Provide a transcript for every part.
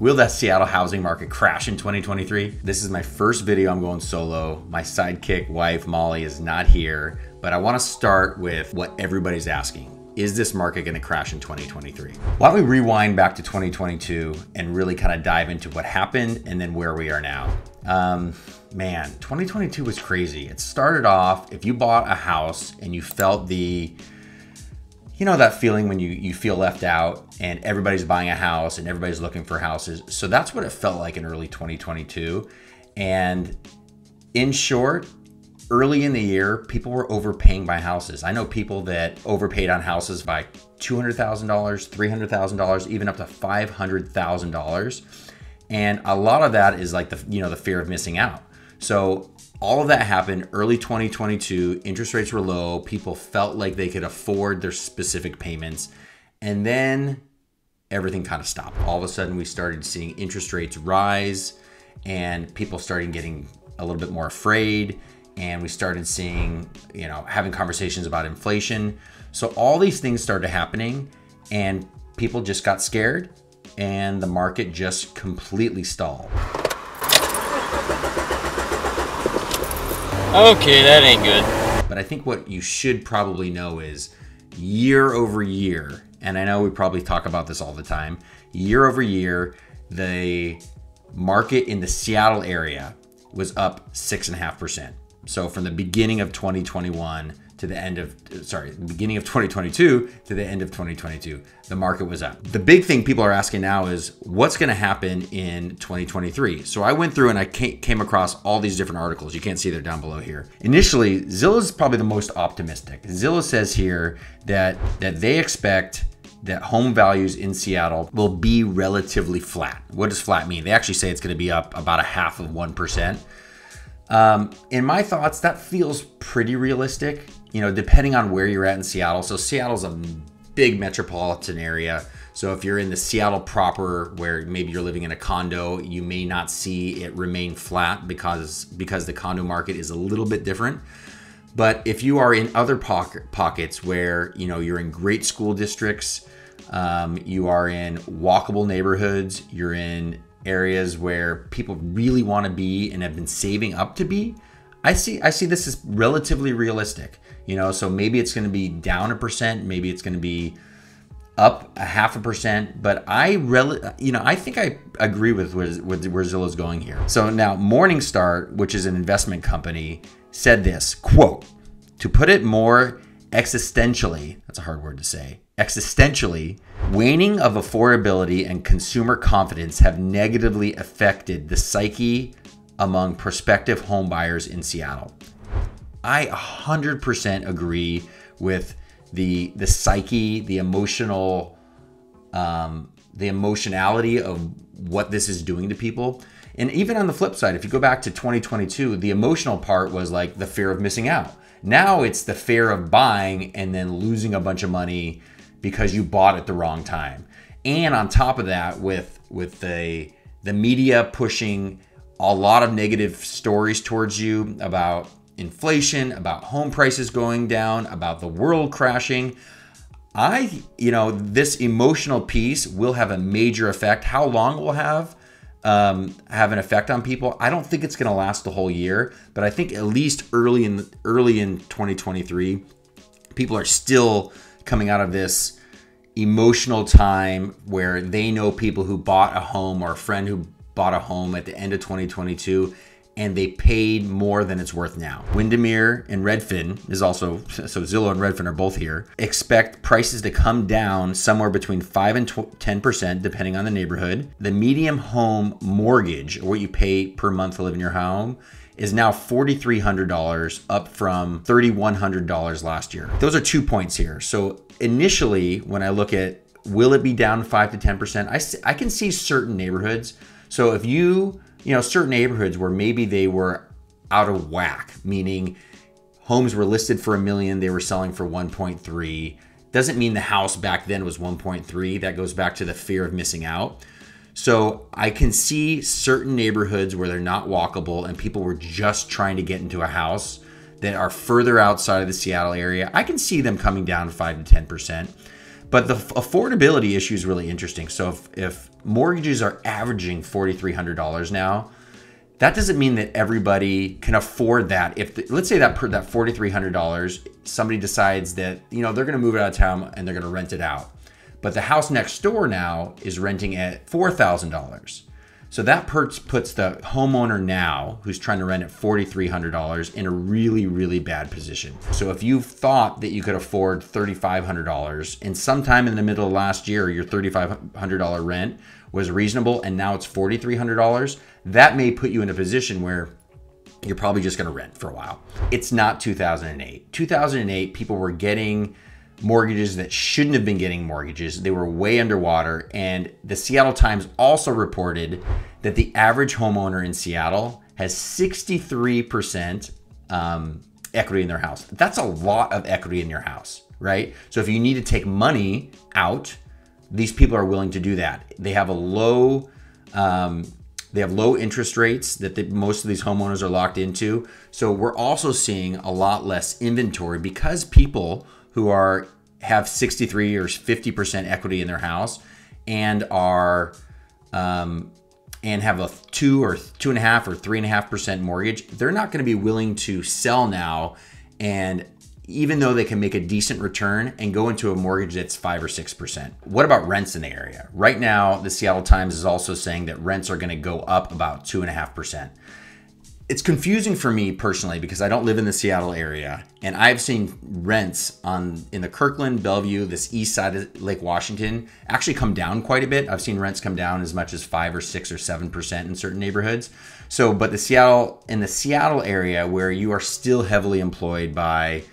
Will the Seattle housing market crash in 2023? This is my first video. I'm going solo. My sidekick wife, Molly, is not here, but I want to start with what everybody's asking. Is this market going to crash in 2023? Why don't we rewind back to 2022 and really kind of dive into what happened and then where we are now. Man, 2022 was crazy. It started off, if you bought a house and you felt that feeling when you feel left out and everybody's buying a house and everybody's looking for houses. So that's what it felt like in early 2022. And in short, early in the year, people were overpaying by houses. I know people that overpaid on houses by $200,000, $300,000, even up to $500,000. And a lot of that is like the fear of missing out. So all of that happened early 2022. Interest rates were low. People felt like they could afford their specific payments. And then everything kind of stopped. All of a sudden, we started seeing interest rates rise and people started getting a little bit more afraid. And we started seeing, having conversations about inflation. So all these things started happening and people just got scared and the market just completely stalled. Okay, that ain't good. But I think what you should probably know is year over year, and I know we probably talk about this all the time, year over year, the market in the Seattle area was up 6.5%. So from the beginning of 2021 to the beginning of 2022 to the end of 2022, the market was up. The big thing people are asking now is what's going to happen in 2023. So I went through and I came across all these different articles. You can't see they're down below here. Initially, Zillow is probably the most optimistic. Zillow says here that they expect that home values in Seattle will be relatively flat. What does flat mean? They actually say it's going to be up about 0.5%. In my thoughts, that feels pretty realistic, depending on where you're at in Seattle. So Seattle's a big metropolitan area. So if you're in the Seattle proper, where maybe you're living in a condo, you may not see it remain flat because the condo market is a little bit different. But if you are in other pockets where, you're in great school districts, you are in walkable neighborhoods, you're in areas where people really want to be and have been saving up to be, I see this as relatively realistic. So maybe it's going to be down 1%, maybe it's going to be up 0.5%, but I think I agree with where Zillow's going here. So now Morningstar, which is an investment company, said this, quote, "To put it more existentially," that's a hard word to say, existentially, waning of affordability and consumer confidence have negatively affected the psyche among prospective home buyers in Seattle. I 100% agree with the psyche, the emotionality of what this is doing to people. And even on the flip side, if you go back to 2022, the emotional part was like the fear of missing out. Now it's the fear of buying and then losing a bunch of money because you bought at the wrong time. And on top of that, with the media pushing a lot of negative stories towards you about inflation, about home prices going down, about the world crashing, this emotional piece will have a major effect. How long it will have an effect on people, I don't think it's going to last the whole year, but I think at least early in 2023, people are still coming out of this emotional time where they know people who bought a home or a friend who bought a home at the end of 2022 and they paid more than it's worth now. Windermere and Redfin is also, so Zillow and Redfin are both here, expect prices to come down somewhere between 5 and 10% depending on the neighborhood. The median home mortgage, or what you pay per month to live in your home, is now $4,300, up from $3,100 last year. Those are 2 points here. So initially, when I look at will it be down 5 to 10%, I can see certain neighborhoods. So if certain neighborhoods where maybe they were out of whack, meaning homes were listed for $1 million, they were selling for 1.3, doesn't mean the house back then was 1.3. That goes back to the fear of missing out. So I can see certain neighborhoods where they're not walkable and people were just trying to get into a house that are further outside of the Seattle area. I can see them coming down 5 to 10%. But the affordability issue is really interesting. So if mortgages are averaging $4,300 now, that doesn't mean that everybody can afford that. Let's say that $4,300, somebody decides that, you know, they're going to move it out of town and they're going to rent it out. But the house next door now is renting at $4,000. So that puts the homeowner now who's trying to rent at $4,300 in a really, really bad position. So if you thought that you could afford $3,500 and sometime in the middle of last year, your $3,500 rent was reasonable and now it's $4,300, that may put you in a position where you're probably just going to rent for a while. It's not 2008. 2008, people were getting mortgages that shouldn't have been getting mortgages. They were way underwater. And the Seattle Times also reported that the average homeowner in Seattle has 63% equity in their house. That's a lot of equity in your house, right? So if you need to take money out, these people are willing to do that. They have low interest rates that most of these homeowners are locked into. So we're also seeing a lot less inventory because people who have 63 or 50% equity in their house and have a 2 or 2.5 or 3.5% mortgage, they're not going to be willing to sell now. And even though they can make a decent return and go into a mortgage that's 5 or 6%. What about rents in the area? Right now, the Seattle Times is also saying that rents are going to go up about 2.5%. It's confusing for me personally because I don't live in the Seattle area, and I've seen rents in the Kirkland, Bellevue, this east side of Lake Washington actually come down quite a bit. I've seen rents come down as much as 5 or 6 or 7% in certain neighborhoods. So, but in the Seattle area where you are still heavily employed by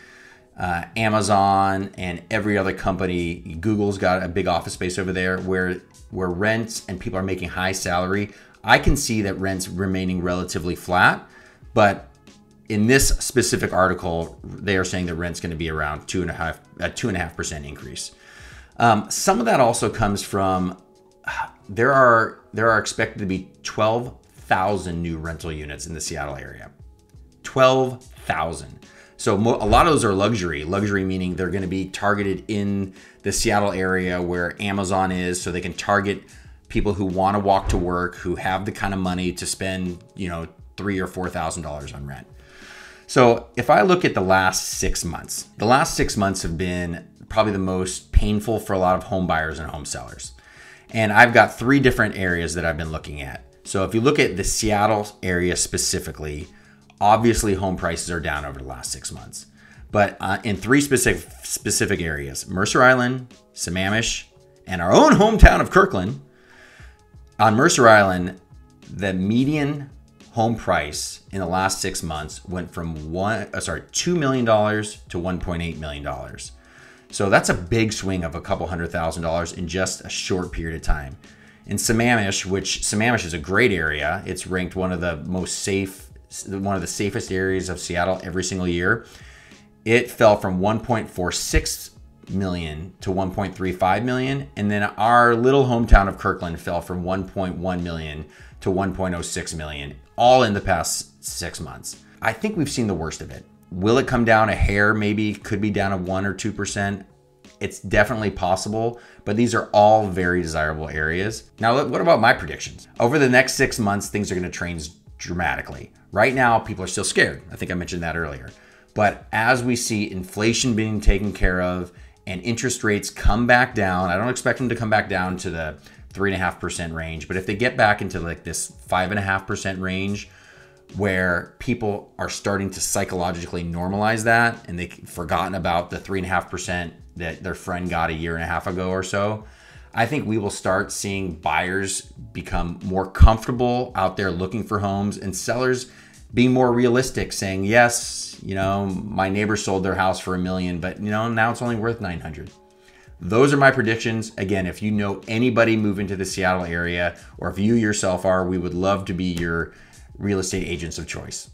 Amazon and every other company, Google's got a big office space over there where rents and people are making high salary. I can see that rents remaining relatively flat, but in this specific article, they are saying that rent's going to be around 2.5% increase. Some of that also comes from there are expected to be 12,000 new rental units in the Seattle area. 12,000. So a lot of those are luxury meaning they're going to be targeted in the Seattle area where Amazon is, so they can target people who want to walk to work, who have the kind of money to spend, $3,000 or $4,000 on rent. So if I look at the last 6 months, have been probably the most painful for a lot of home buyers and home sellers. And I've got 3 different areas that I've been looking at. So if you look at the Seattle area specifically, obviously home prices are down over the last 6 months. But in 3 specific areas, Mercer Island, Sammamish, and our own hometown of Kirkland. On Mercer Island, the median home price in the last 6 months went from $2 million to $1.8 million. So that's a big swing of a couple $100,000 in just a short period of time. In Sammamish, Sammamish is a great area. It's ranked one of the safest areas of Seattle every single year. It fell from 1.46 million to 1.35 million, and then our little hometown of Kirkland fell from 1.1 million to 1.06 million, all in the past 6 months. I think we've seen the worst of it. Will it come down a hair? Maybe could be down to 1 or 2%. It's definitely possible, but these are all very desirable areas. Now, what about my predictions? Over the next 6 months, things are going to change dramatically. Right now, people are still scared. I think I mentioned that earlier. But as we see inflation being taken care of and interest rates come back down, I don't expect them to come back down to the 3.5% range, but if they get back into like this 5.5% range where people are starting to psychologically normalize that and they've forgotten about the 3.5% that their friend got a year and a half ago or so, I think we will start seeing buyers become more comfortable out there looking for homes and sellers being more realistic, saying, yes, my neighbor sold their house for $1 million, but now it's only worth $900,000. Those are my predictions. Again, if you know anybody moving to the Seattle area, or if you yourself are, we would love to be your real estate agents of choice.